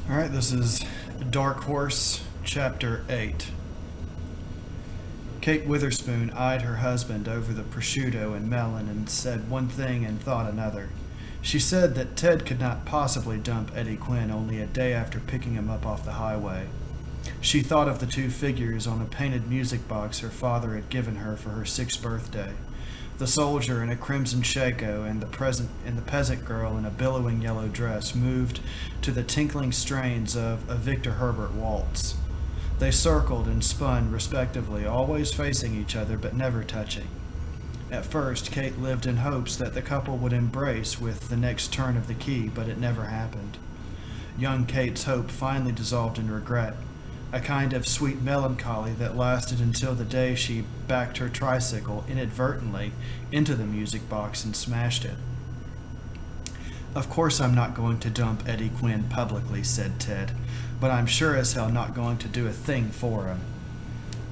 Alright, this is Dark Horse, Chapter 8. Kate Witherspoon eyed her husband over the prosciutto and melon and said one thing and thought another. She said that Ted could not possibly dump Eddie Quinn only a day after picking him up off the highway. She thought of the two figures on a painted music box her father had given her for her 6th birthday. The soldier in a crimson shako and the peasant girl in a billowing yellow dress moved to the tinkling strains of a Victor Herbert waltz. They circled and spun respectively, always facing each other but never touching. At first, Kate lived in hopes that the couple would embrace with the next turn of the key, but it never happened. Young Kate's hope finally dissolved in regret, a kind of sweet melancholy that lasted until the day she backed her tricycle inadvertently into the music box and smashed it. "Of course I'm not going to dump Eddie Quinn publicly," said Ted, "but I'm sure as hell not going to do a thing for him."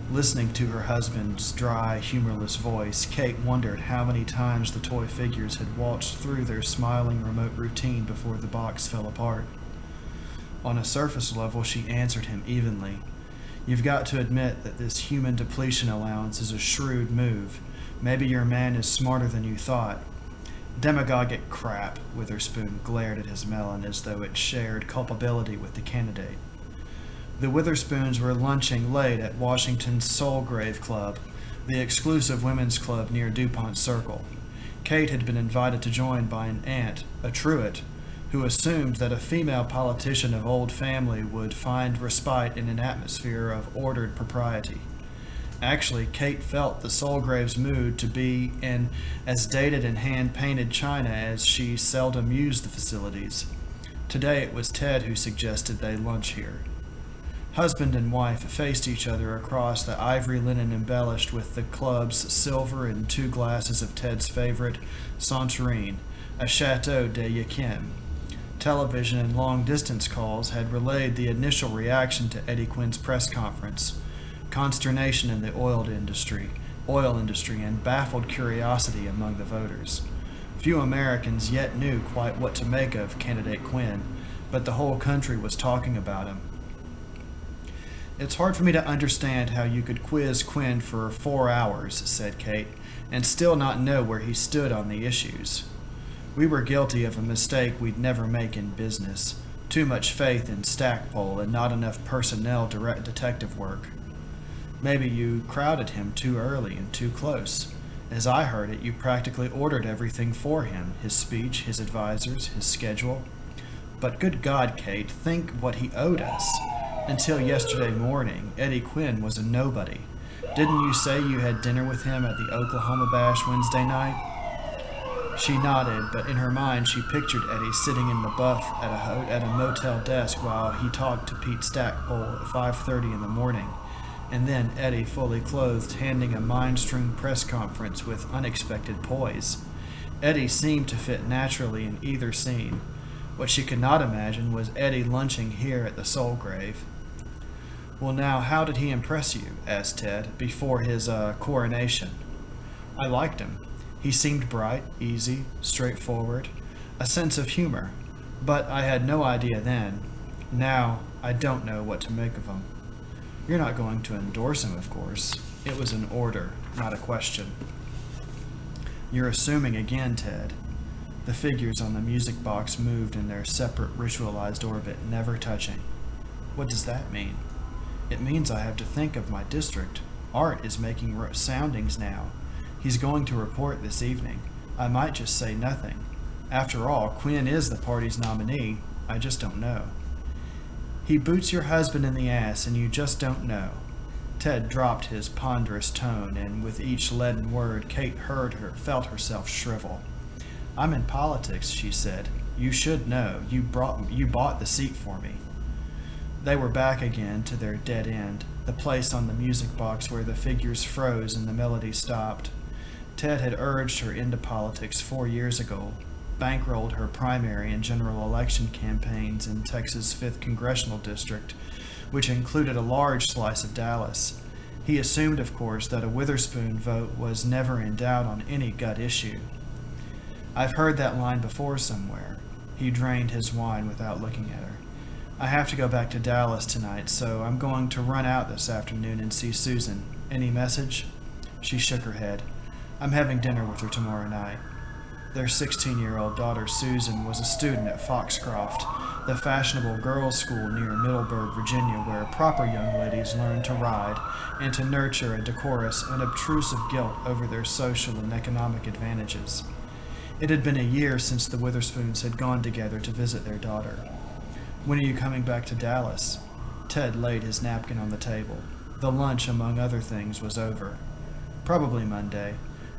Listening to her husband's dry, humorless voice, Kate wondered how many times the toy figures had waltzed through their smiling remote routine before the box fell apart. On a surface level, she answered him evenly. "You've got to admit that this human depletion allowance is a shrewd move. Maybe your man is smarter than you thought." "Demagogic crap," Witherspoon glared at his melon as though it shared culpability with the candidate. The Witherspoons were lunching late at Washington's Soulgrave Club, the exclusive women's club near DuPont Circle. Kate had been invited to join by an aunt, a Truitt, who assumed that a female politician of old family would find respite in an atmosphere of ordered propriety. Actually, Kate felt the Soulgrave's mood to be in as dated and hand-painted china as she seldom used the facilities. Today it was Ted who suggested they lunch here. Husband and wife faced each other across the ivory linen embellished with the club's silver and 2 glasses of Ted's favorite Santorin, a Chateau de Yquem. Television and long-distance calls had relayed the initial reaction to Eddie Quinn's press conference: consternation in the oil industry, and baffled curiosity among the voters. Few Americans yet knew quite what to make of candidate Quinn, but the whole country was talking about him. "It's hard for me to understand how you could quiz Quinn for 4 hours," said Kate, "and still not know where he stood on the issues. We were guilty of a mistake we'd never make in business. Too much faith in Stackpole and not enough personnel direct detective work. Maybe you crowded him too early and too close. As I heard it, you practically ordered everything for him, his speech, his advisors, his schedule. But good God, Kate, think what he owed us. Until yesterday morning, Eddie Quinn was a nobody. Didn't you say you had dinner with him at the Oklahoma Bash Wednesday night?" She nodded, but in her mind she pictured Eddie sitting in the buff at a motel desk while he talked to Pete Stackpole at 5:30 in the morning, and then Eddie fully clothed handing a mind-strewn press conference with unexpected poise. Eddie seemed to fit naturally in either scene. What she could not imagine was Eddie lunching here at the Soulgrave. "Well now, how did he impress you?" asked Ted, "before his coronation?" "I liked him. He seemed bright, easy, straightforward, a sense of humor. But I had no idea then. Now, I don't know what to make of him." "You're not going to endorse him, of course." It was an order, not a question. "You're assuming again, Ted." The figures on the music box moved in their separate ritualized orbit, never touching. "What does that mean?" "It means I have to think of my district. Art is making soundings now. He's going to report this evening. I might just say nothing. After all, Quinn is the party's nominee. I just don't know." "He boots your husband in the ass, and you just don't know." Ted dropped his ponderous tone, and with each leaden word, Kate felt herself shrivel. "I'm in politics," she said. "You should know. You bought the seat for me." They were back again to their dead end, the place on the music box where the figures froze and the melody stopped. Ted had urged her into politics 4 years ago, bankrolled her primary and general election campaigns in Texas' 5th Congressional District, which included a large slice of Dallas. He assumed, of course, that a Witherspoon vote was never in doubt on any gut issue. "I've heard that line before somewhere." He drained his wine without looking at her. I have to go back to Dallas tonight, so I'm going to run out this afternoon and see Susan. Any message? She shook her head. I'm having dinner with her tomorrow night. Their 16-year-old daughter Susan was a student at Foxcroft, the fashionable girls' school near Middleburg, Virginia, where proper young ladies learn to ride and to nurture a decorous, unobtrusive guilt over their social and economic advantages. It had been a year since the Witherspoons had gone together to visit their daughter. When are you coming back to Dallas? Ted laid his napkin on the table. The lunch, among other things, was over. Probably Monday.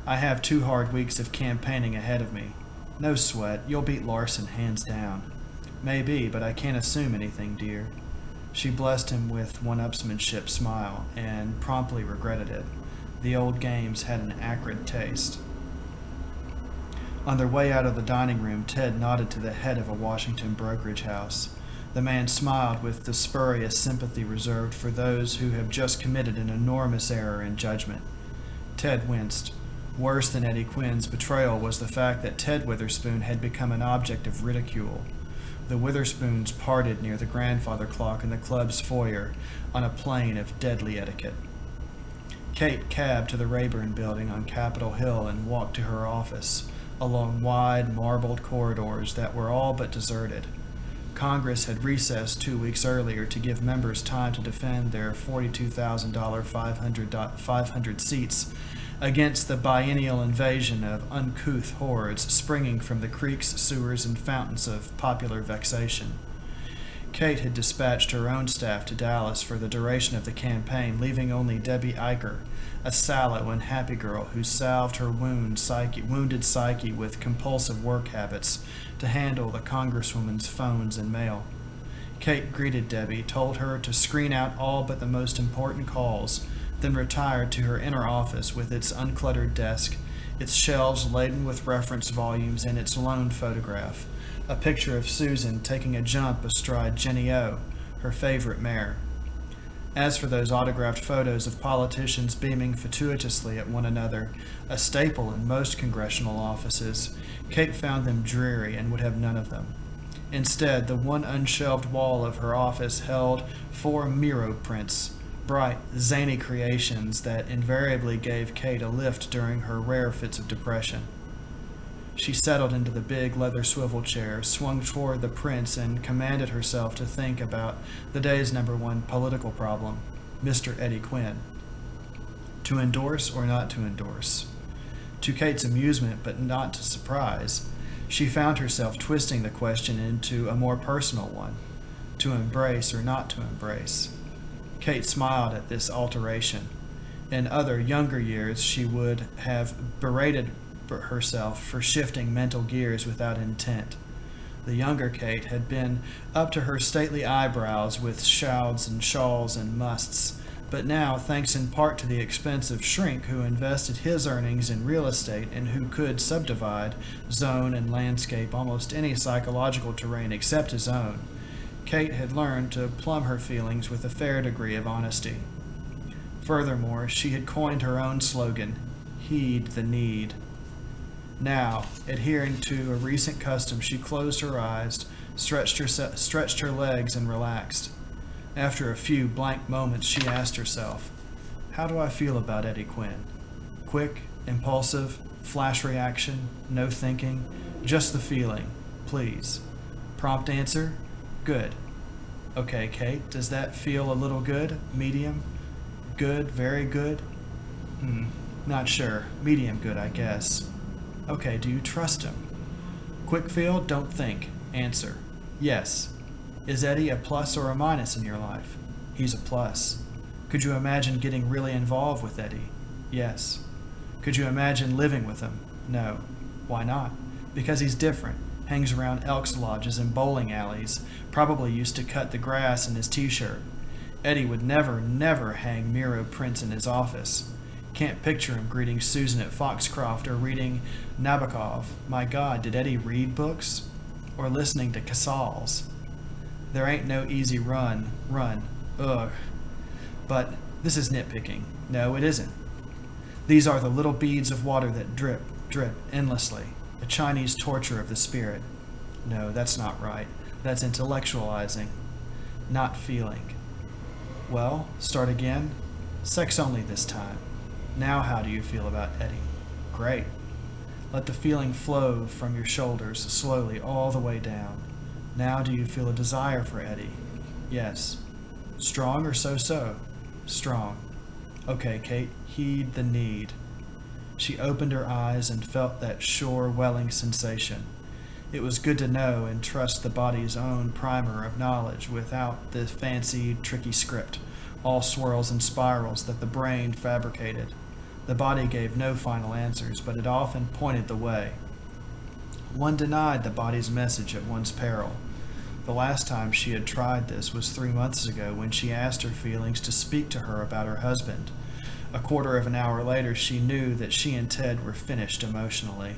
I have 2 hard weeks of campaigning ahead of me. No sweat, you'll beat Larson hands down. Maybe, but I can't assume anything, dear. She blessed him with one-upsmanship smile, and promptly regretted it. The old games had an acrid taste. On their way out of the dining room, Ted nodded to the head of a Washington brokerage house. The man smiled with the spurious sympathy reserved for those who have just committed an enormous error in judgment. Ted winced. Worse than Eddie Quinn's betrayal was the fact that Ted Witherspoon had become an object of ridicule. The Witherspoons parted near the grandfather clock in the club's foyer on a plane of deadly etiquette. Kate cabbed to the Rayburn building on Capitol Hill and walked to her office, along wide, marbled corridors that were all but deserted. Congress had recessed 2 weeks earlier to give members time to defend their $42,000 500 seats against the biennial invasion of uncouth hordes springing from the creeks, sewers, and fountains of popular vexation. Kate had dispatched her own staff to Dallas for the duration of the campaign, leaving only Debbie Eicher, a sallow and happy girl who salved her wounded psyche with compulsive work habits, to handle the Congresswoman's phones and mail. Kate greeted Debbie, told her to screen out all but the most important calls, then retired to her inner office with its uncluttered desk, its shelves laden with reference volumes, and its lone photograph, a picture of Susan taking a jump astride Jenny O, her favorite mare. As for those autographed photos of politicians beaming fatuously at one another, a staple in most congressional offices, Kate found them dreary and would have none of them. Instead, the one unshelved wall of her office held 4 Miro prints, bright, zany creations that invariably gave Kate a lift during her rare fits of depression. She settled into the big leather swivel chair, swung toward the prints, and commanded herself to think about the day's #1 political problem, Mr. Eddie Quinn. To endorse or not to endorse? To Kate's amusement, but not to surprise, she found herself twisting the question into a more personal one. To embrace or not to embrace? Kate smiled at this alteration. In other, younger years, she would have berated herself for shifting mental gears without intent. The younger Kate had been up to her stately eyebrows with shouts and shawls and musts, but now, thanks in part to the expensive shrink who invested his earnings in real estate and who could subdivide, zone, and landscape almost any psychological terrain except his own, Kate had learned to plumb her feelings with a fair degree of honesty. Furthermore, she had coined her own slogan, "Heed the Need." Now, adhering to a recent custom, she closed her eyes, stretched her legs, and relaxed. After a few blank moments, she asked herself, "How do I feel about Eddie Quinn?" Quick, impulsive, flash reaction, no thinking, just the feeling, please. Prompt answer, good. Okay, Kate, does that feel a little good? Medium? Good? Very good? Not sure. Medium good, I guess. Okay, do you trust him? Quick feel, don't think. Answer, yes. Is Eddie a plus or a minus in your life? He's a plus. Could you imagine getting really involved with Eddie? Yes. Could you imagine living with him? No. Why not? Because he's different. Hangs around Elks Lodges and bowling alleys. Probably used to cut the grass in his t-shirt. Eddie would never hang Miro prints in his office. Can't picture him greeting Susan at Foxcroft or reading Nabokov. My God, did Eddie read books? Or listening to Casals? There ain't no easy run. Ugh. But this is nitpicking. No, it isn't. These are the little beads of water that drip endlessly. A Chinese torture of the spirit. No, that's not right. That's intellectualizing. not feeling. Well, start again. Sex only this time. Now how do you feel about Eddie? Great. Let the feeling flow from your shoulders slowly all the way down. Now do you feel a desire for Eddie? Yes. Strong or so-so? Strong. Okay, Kate, heed the need. She opened her eyes and felt that sure welling sensation. It was good to know and trust the body's own primer of knowledge without the fancy, tricky script, all swirls and spirals that the brain fabricated. The body gave no final answers, but it often pointed the way. One denied the body's message at one's peril. The last time she had tried this was 3 months ago when she asked her feelings to speak to her about her husband. A quarter of an hour later, she knew that she and Ted were finished emotionally.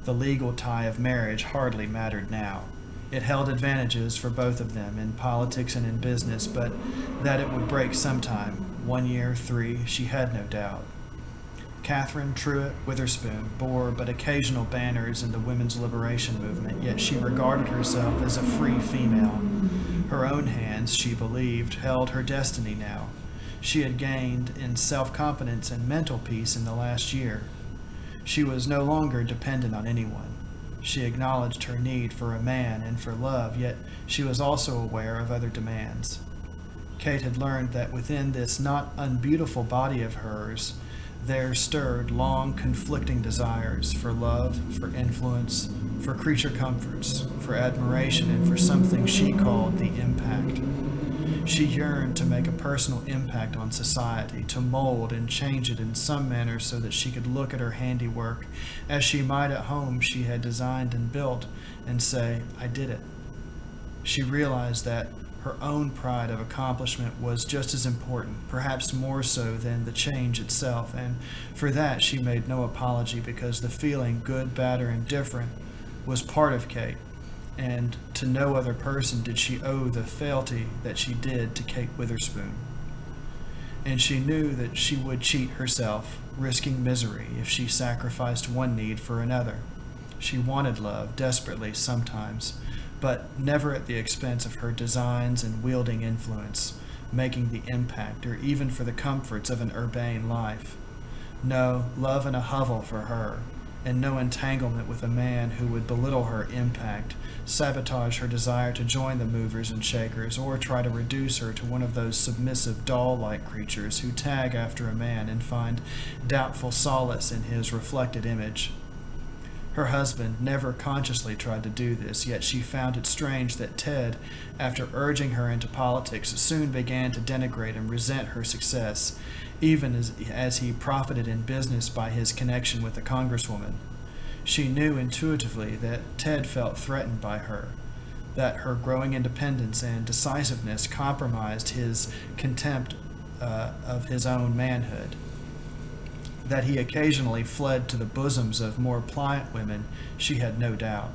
The legal tie of marriage hardly mattered now. It held advantages for both of them in politics and in business, but that it would break sometime, 1 year, 3, she had no doubt. Catherine Truett Witherspoon bore but occasional banners in the women's liberation movement, yet she regarded herself as a free female. Her own hands, she believed, held her destiny now. She had gained in self-confidence and mental peace in the last year. She was no longer dependent on anyone. She acknowledged her need for a man and for love, yet she was also aware of other demands. Kate had learned that within this not unbeautiful body of hers, there stirred long conflicting desires for love, for influence, for creature comforts, for admiration, and for something she called the impact. She yearned to make a personal impact on society, to mold and change it in some manner so that she could look at her handiwork as she might at home she had designed and built and say, "I did it." She realized that her own pride of accomplishment was just as important, perhaps more so than the change itself, and for that she made no apology because the feeling, good, bad, or indifferent, was part of Kate, and to no other person did she owe the fealty that she did to Kate Witherspoon. And she knew that she would cheat herself, risking misery, if she sacrificed one need for another. She wanted love desperately sometimes, but never at the expense of her designs and wielding influence, making the impact, or even for the comforts of an urbane life. No, love in a hovel for her, and no entanglement with a man who would belittle her impact, sabotage her desire to join the movers and shakers, or try to reduce her to one of those submissive doll-like creatures who tag after a man and find doubtful solace in his reflected image. Her husband never consciously tried to do this, yet she found it strange that Ted, after urging her into politics, soon began to denigrate and resent her success, even as he profited in business by his connection with the congresswoman. She knew intuitively that Ted felt threatened by her, that her growing independence and decisiveness compromised his contempt of his own manhood. That he occasionally fled to the bosoms of more pliant women, she had no doubt.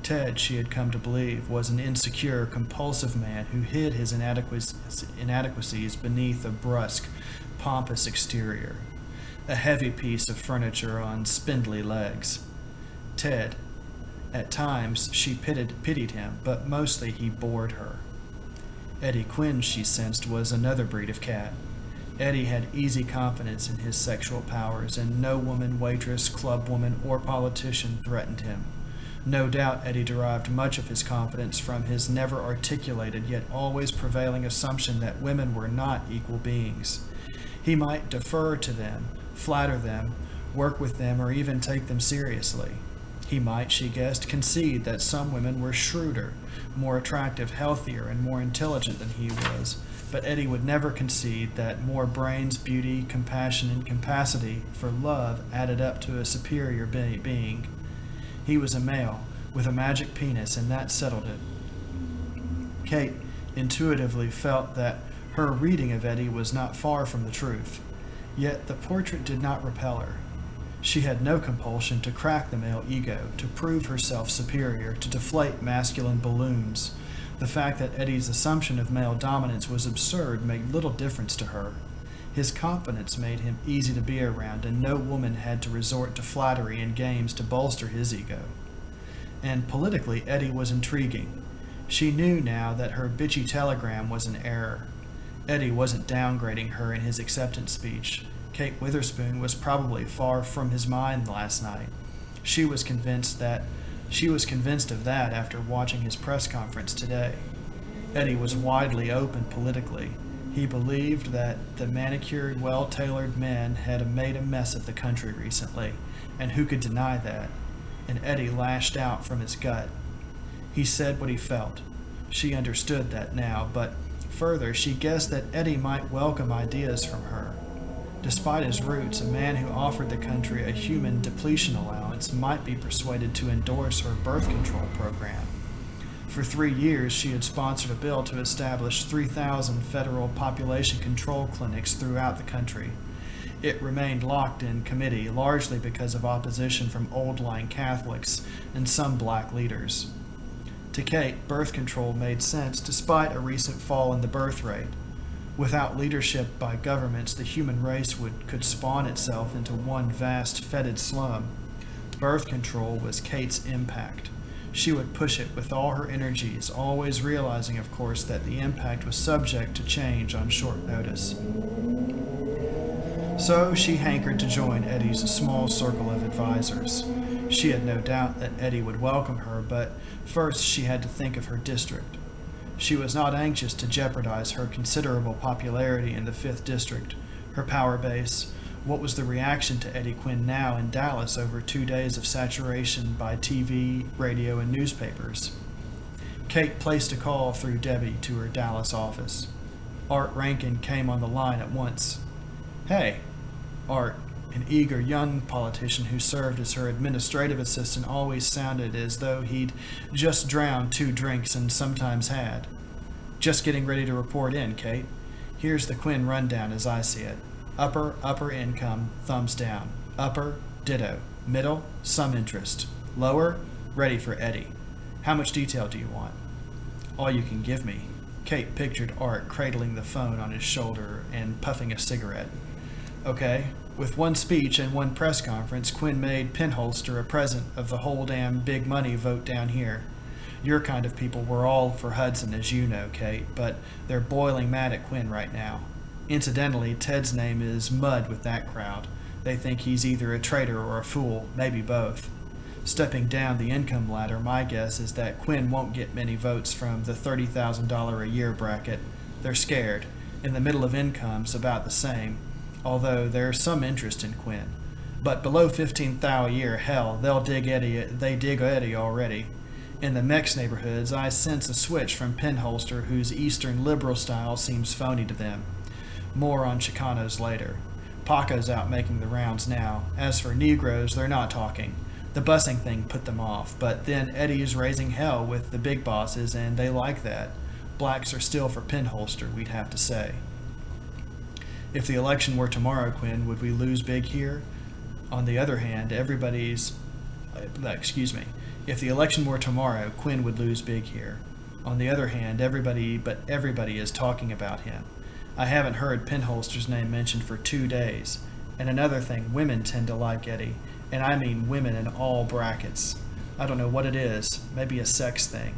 Ted, she had come to believe, was an insecure, compulsive man who hid his inadequacies beneath a brusque, pompous exterior, a heavy piece of furniture on spindly legs. Ted, at times she pitied him, but mostly he bored her. Eddie Quinn, she sensed, was another breed of cat. Eddie had easy confidence in his sexual powers, and no woman, waitress, clubwoman, or politician threatened him. No doubt Eddie derived much of his confidence from his never articulated yet always prevailing assumption that women were not equal beings. He might defer to them, flatter them, work with them, or even take them seriously. He might, she guessed, concede that some women were shrewder, more attractive, healthier, and more intelligent than he was, but Eddie would never concede that more brains, beauty, compassion, and capacity for love added up to a superior being. He was a male, with a magic penis, and that settled it. Kate intuitively felt that her reading of Eddie was not far from the truth, yet the portrait did not repel her. She had no compulsion to crack the male ego, to prove herself superior, to deflate masculine balloons. The fact that Eddie's assumption of male dominance was absurd made little difference to her. His confidence made him easy to be around, and no woman had to resort to flattery and games to bolster his ego. And politically, Eddie was intriguing. She knew now that her bitchy telegram was an error. Eddie wasn't downgrading her in his acceptance speech. Kate Witherspoon was probably far from his mind last night. She was convinced of that after watching his press conference today. Eddie was widely open politically. He believed that the manicured, well-tailored men had made a mess of the country recently, and who could deny that? And Eddie lashed out from his gut. He said what he felt. She understood that now, but further, she guessed that Eddie might welcome ideas from her. Despite his roots, a man who offered the country a human depletion allowance might be persuaded to endorse her birth control program. For 3 years, she had sponsored a bill to establish 3,000 federal population control clinics throughout the country. It remained locked in committee, largely because of opposition from old-line Catholics and some black leaders. To Kate, birth control made sense despite a recent fall in the birth rate. Without leadership by governments, the human race could spawn itself into one vast fetid slum. Birth control was Kate's impact. She would push it with all her energies, always realizing, of course, that the impact was subject to change on short notice. So she hankered to join Eddie's small circle of advisors. She had no doubt that Eddie would welcome her, but first she had to think of her district. She was not anxious to jeopardize her considerable popularity in the 5th District, her power base. What was the reaction to Eddie Quinn now in Dallas over 2 days of saturation by TV, radio, and newspapers? Kate placed a call through Debbie to her Dallas office. Art Rankin came on the line at once. "Hey." Art, an eager young politician who served as her administrative assistant, always sounded as though he'd just drowned 2 drinks and sometimes had. "Just getting ready to report in, Kate. Here's the Quinn rundown as I see it. Upper income, thumbs down. Upper, ditto. Middle, some interest. Lower, ready for Eddie. How much detail do you want?" "All you can give me." Kate pictured Art cradling the phone on his shoulder and puffing a cigarette. "Okay. With 1 speech and 1 press conference, Quinn made Pinholster a present of the whole damn big money vote down here. Your kind of people were all for Hudson, as you know, Kate, but they're boiling mad at Quinn right now. Incidentally, Ted's name is mud with that crowd. They think he's either a traitor or a fool, maybe both. Stepping down the income ladder, my guess is that Quinn won't get many votes from the $30,000 a year bracket. They're scared, and the middle of income's about the same, although there's some interest in Quinn. But below $15,000 a year, hell, they dig Eddie already. In the Mex neighborhoods, I sense a switch from Pinholster, whose Eastern liberal style seems phony to them. More on Chicanos later. Paco's out making the rounds now. As for Negroes, they're not talking. The busing thing put them off, but then Eddie's raising hell with the big bosses, and they like that. Blacks are still for Pinholster, we'd have to say. If the election were tomorrow, Quinn, would we lose big here? On the other hand, If the election were tomorrow, Quinn would lose big here. On the other hand, everybody is talking about him. I haven't heard Pinholster's name mentioned for 2 days. And another thing, women tend to like Eddie, and I mean women in all brackets. I don't know what it is, maybe a sex thing.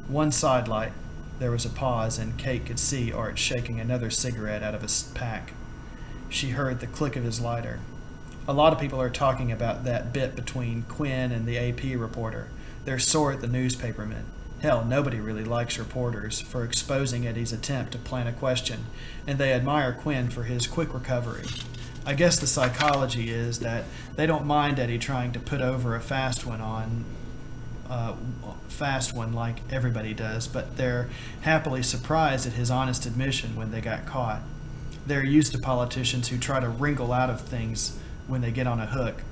One sidelight. There was a pause, and Kate could see Art shaking another cigarette out of his pack. She heard the click of his lighter. A lot of people are talking about that bit between Quinn and the AP reporter. They're sore at the newspapermen. Hell, nobody really likes reporters for exposing Eddie's attempt to plant a question, and they admire Quinn for his quick recovery. I guess the psychology is that they don't mind Eddie trying to put over a fast one like everybody does, but they're happily surprised at his honest admission when they got caught. They're used to politicians who try to wrinkle out of things when they get on a hook.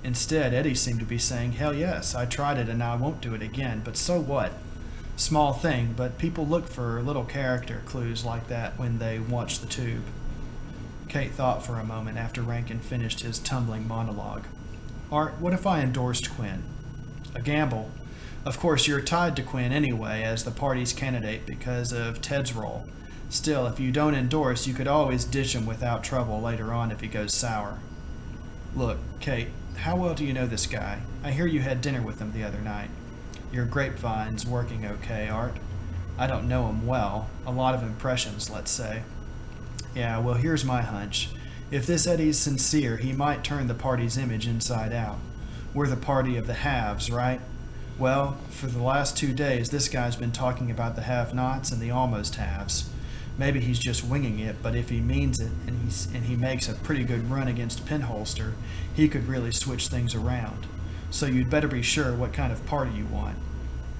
Instead, Eddie seemed to be saying, "Hell yes, I tried it and I won't do it again, but so what?" Small thing, but people look for little character clues like that when they watch the tube. Kate thought for a moment after Rankin finished his tumbling monologue. "Art, what if I endorsed Quinn?" "A gamble. Of course, you're tied to Quinn anyway as the party's candidate because of Ted's role. Still, if you don't endorse, you could always ditch him without trouble later on if he goes sour." "Look, Kate, how well do you know this guy? I hear you had dinner with him the other night." Your grapevine's working okay, Art. I don't know him well. A lot of impressions, let's say. Yeah, well, here's my hunch. If this Eddie's sincere, he might turn the party's image inside out. We're the party of the haves, right? Well, for the last 2 days, this guy's been talking about the have-nots and the almost haves. Maybe he's just winging it, but if he means it and he makes a pretty good run against Pinholster, he could really switch things around. So you'd better be sure what kind of party you want.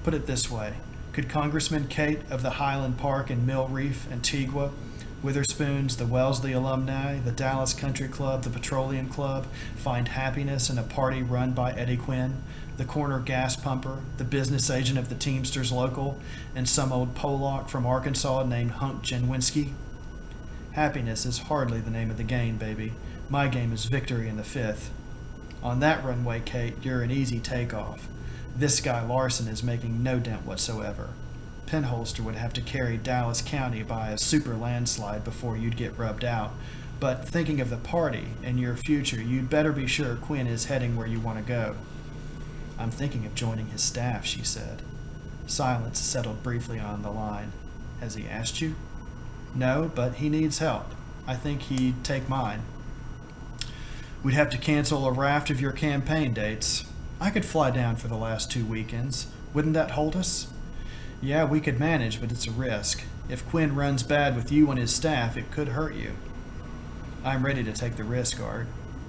Put it this way. Could Congressman Kate of the Highland Park and Mill Reef, Antigua, Witherspoons, the Wellesley alumni, the Dallas Country Club, the Petroleum Club, find happiness in a party run by Eddie Quinn, the corner gas pumper, the business agent of the Teamsters Local, and some old Pollock from Arkansas named Hunk Jenwinski? Happiness is hardly the name of the game, baby. My game is victory in the fifth. On that runway, Kate, you're an easy takeoff. This guy Larson is making no dent whatsoever. Pinholster would have to carry Dallas County by a super landslide before you'd get rubbed out. But thinking of the party and your future, you'd better be sure Quinn is heading where you want to go. I'm thinking of joining his staff, she said. Silence settled briefly on the line. Has he asked you? No, but he needs help. I think he'd take mine. We'd have to cancel a raft of your campaign dates. I could fly down for the last 2 weekends. Wouldn't that hold us? Yeah, we could manage, but it's a risk. If Quinn runs bad with you and his staff, it could hurt you. I'm ready to take the risk, Art.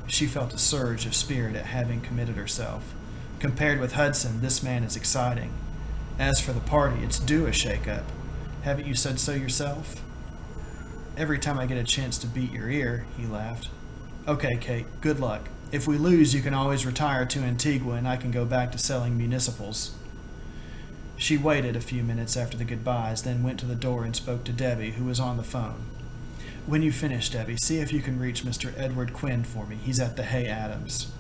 She felt a surge of spirit at having committed herself. Compared with Hudson, this man is exciting. As for the party, it's due a shake-up. Haven't you said so yourself? Every time I get a chance to beat your ear, he laughed. Okay, Kate, good luck. If we lose, you can always retire to Antigua and I can go back to selling municipals. She waited a few minutes after the goodbyes, then went to the door and spoke to Debbie, who was on the phone. When you finish, Debbie, see if you can reach Mr. Edward Quinn for me. He's at the Hay Adams.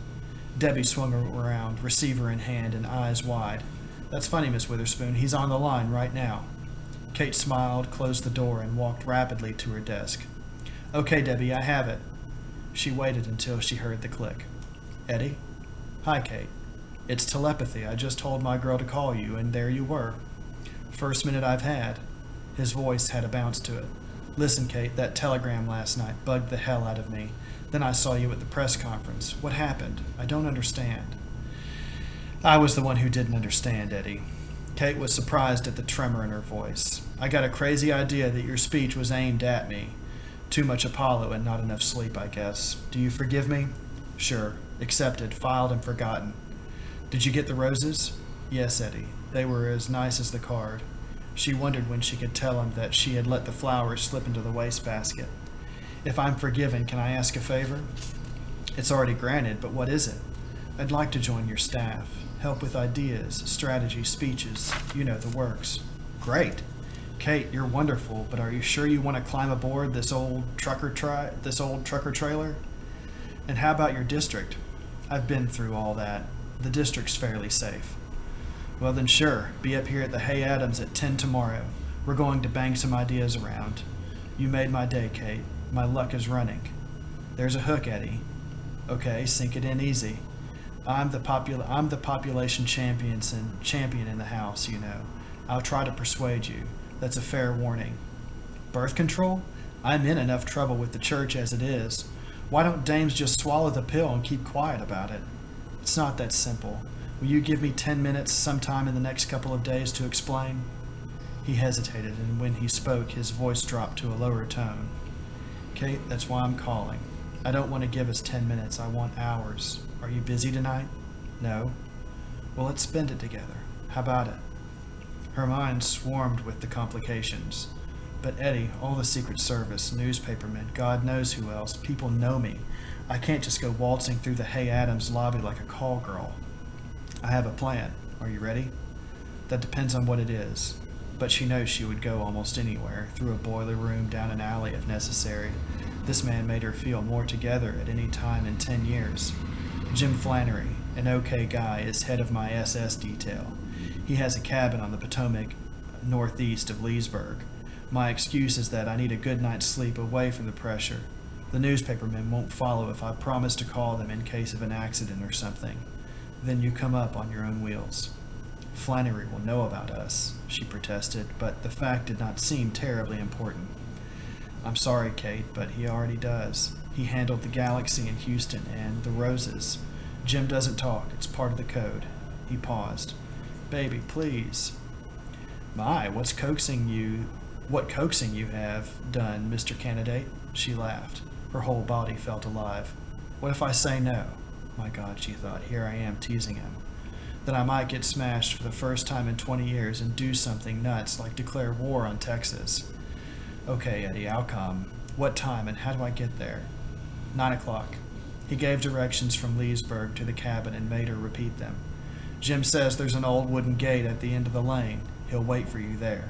Debbie swung around, receiver in hand and eyes wide. That's funny, Miss Witherspoon. He's on the line right now. Kate smiled, closed the door, and walked rapidly to her desk. Okay, Debbie, I have it. She waited until she heard the click. Eddie? Hi, Kate. It's telepathy. I just told my girl to call you, and there you were. First minute I've had. His voice had a bounce to it. Listen, Kate, that telegram last night bugged the hell out of me. Then I saw you at the press conference. What happened? I don't understand. I was the one who didn't understand, Eddie. Kate was surprised at the tremor in her voice. I got a crazy idea that your speech was aimed at me. Too much Apollo and not enough sleep, I guess. Do you forgive me? Sure. Accepted, filed, and forgotten. Did you get the roses? Yes, Eddie. They were as nice as the card. She wondered when she could tell him that she had let the flowers slip into the wastebasket. If I'm forgiven, can I ask a favor? It's already granted, but what is it? I'd like to join your staff. Help with ideas, strategy, speeches. You know the works. Great. Kate, you're wonderful, but are you sure you want to climb aboard this old trucker trailer? And how about your district? I've been through all that. The district's fairly safe. Well then sure, be up here at the Hay Adams at 10 tomorrow. We're going to bang some ideas around. You made my day, Kate. My luck is running. There's a hook, Eddie. Okay, sink it in easy. I'm the population champion in the house, you know. I'll try to persuade you. That's a fair warning. Birth control? I'm in enough trouble with the church as it is. Why don't dames just swallow the pill and keep quiet about it? It's not that simple. Will you give me 10 minutes sometime in the next couple of days to explain? He hesitated, and when he spoke, his voice dropped to a lower tone. Kate, that's why I'm calling. I don't want to give us 10 minutes. I want hours. Are you busy tonight? No. Well, let's spend it together. How about it? Her mind swarmed with the complications. But Eddie, all the Secret Service, newspapermen, God knows who else, people know me. I can't just go waltzing through the Hay Adams lobby like a call girl. I have a plan. Are you ready? That depends on what it is. But she knows she would go almost anywhere, through a boiler room, down an alley if necessary. This man made her feel more together at any time in 10 years. Jim Flannery, an okay guy, is head of my SS detail. He has a cabin on the Potomac northeast of Leesburg. My excuse is that I need a good night's sleep away from the pressure. The newspapermen won't follow if I promise to call them in case of an accident or something. Then you come up on your own wheels. Flannery will know about us, she protested, but the fact did not seem terribly important. I'm sorry, Kate, but he already does. He handled the Galaxy in Houston and the Roses. Jim doesn't talk. It's part of the code. He paused. Baby, please. My, what coaxing you have done, Mr. Candidate? She laughed. Her whole body felt alive. What if I say no? My God, she thought, here I am teasing him. Then I might get smashed for the first time in 20 years and do something nuts like declare war on Texas. Okay, Eddie, I'll come. What time and how do I get there? 9 o'clock. He gave directions from Leesburg to the cabin and made her repeat them. Jim says there's an old wooden gate at the end of the lane. He'll wait for you there.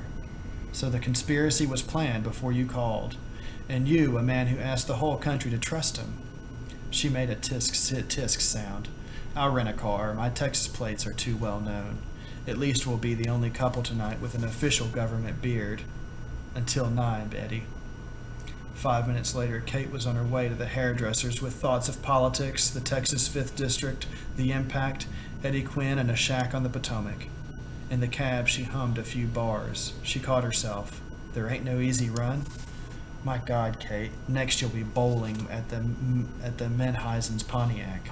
So the conspiracy was planned before you called. And you, a man who asked the whole country to trust him. She made a tisk sound. I'll rent a car. My Texas plates are too well known. At least we'll be the only couple tonight with an official government beard. Until 9, Eddie. 5 minutes later, Kate was on her way to the hairdresser's with thoughts of politics, the Texas 5th District, the impact, Eddie Quinn, and a shack on the Potomac. In the cab, she hummed a few bars. She caught herself. There ain't no easy run. My God, Kate, next you'll be bowling at the Menheisen's Pontiac.